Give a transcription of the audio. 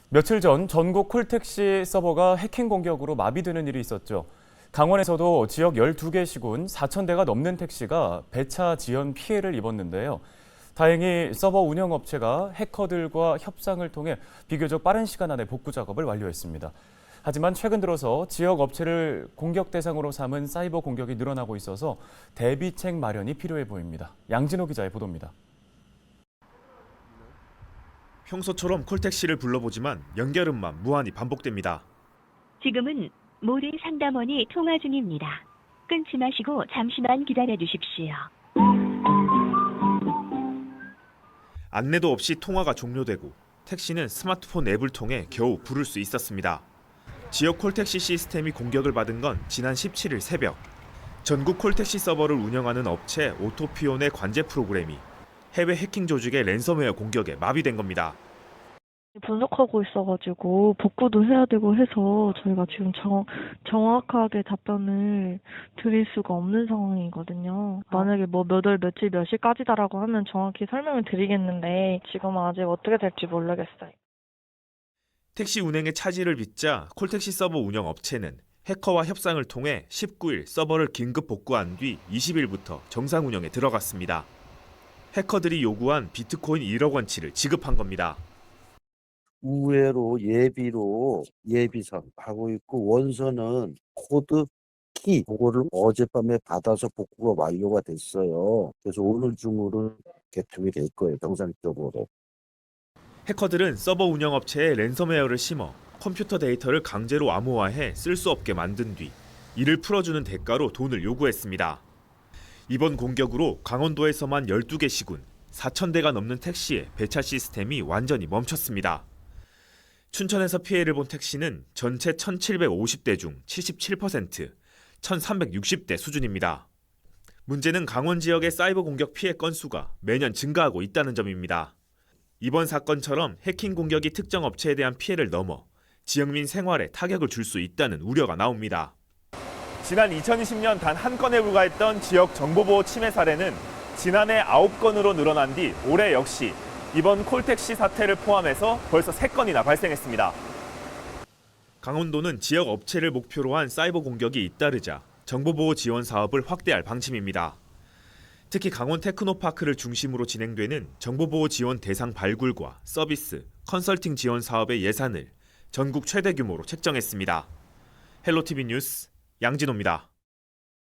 며칠 전 전국 콜택시 서버가 해킹 공격으로 마비되는 일이 있었죠. 강원에서도 지역 12개 시군 4,000대가 넘는 택시가 배차 지연 피해를 입었는데요. 다행히 서버 운영업체가 해커들과 협상을 통해 비교적 빠른 시간 안에 복구 작업을 완료했습니다. 하지만 최근 들어서 지역 업체를 공격 대상으로 삼은 사이버 공격이 늘어나고 있어서 대비책 마련이 필요해 보입니다. 양진호 기자의 보도입니다. 평소처럼 콜택시를 불러보지만 연결음만 무한히 반복됩니다. 지금은 모래 상담원이 통화 중입니다. 끊지 마시고 잠시만 기다려 주십시오. 안내도 없이 통화가 종료되고 택시는 스마트폰 앱을 통해 겨우 부를 수 있었습니다. 지역 콜택시 시스템이 공격을 받은 건 지난 17일 새벽. 전국 콜택시 서버를 운영하는 업체 오토피온의 관제 프로그램이 해외 해킹 조직의 랜섬웨어 공격에 마비된 겁니다. 분석하고 있어가지고 복구도 해야 되고 해서 저희가 지금 정확하게 답변을 드릴 수가 없는 상황이거든요. 만약에 뭐 몇 월 며칠 몇 시까지다라고 하면 정확히 설명을 드리겠는데 지금은 아직 어떻게 될지 모르겠어요. 택시 운행의 차질을 빚자 콜택시 서버 운영 업체는 해커와 협상을 통해 19일 서버를 긴급 복구한 뒤 20일부터 정상 운영에 들어갔습니다. 해커들이 요구한 비트코인 1억 원치를 지급한 겁니다. 우회로 예비로 예비선 하고 있고 원선은 코드 키 그거를 어젯밤에 받아서 복구가 완료가 됐어요. 그래서 오늘 중으로 개통이 될 거예요. 정상적으로. 해커들은 서버 운영업체에 랜섬웨어를 심어 컴퓨터 데이터를 강제로 암호화해 쓸 수 없게 만든 뒤 이를 풀어주는 대가로 돈을 요구했습니다. 이번 공격으로 강원도에서만 12개 시군 4,000대가 넘는 택시의 배차 시스템이 완전히 멈췄습니다. 춘천에서 피해를 본 택시는 전체 1,750대 중 77%, 1,360대 수준입니다. 문제는 강원 지역의 사이버 공격 피해 건수가 매년 증가하고 있다는 점입니다. 이번 사건처럼 해킹 공격이 특정 업체에 대한 피해를 넘어 지역민 생활에 타격을 줄 수 있다는 우려가 나옵니다. 지난 2020년 단 한 건에 불과했던 지역 정보보호 침해 사례는 지난해 9건으로 늘어난 뒤 올해 역시 이번 콜택시 사태를 포함해서 벌써 3건이나 발생했습니다. 강원도는 지역 업체를 목표로 한 사이버 공격이 잇따르자 정보보호 지원 사업을 확대할 방침입니다. 특히 강원 테크노파크를 중심으로 진행되는 정보보호 지원 대상 발굴과 서비스, 컨설팅 지원 사업의 예산을 전국 최대 규모로 책정했습니다. 헬로티비 뉴스 양진호입니다.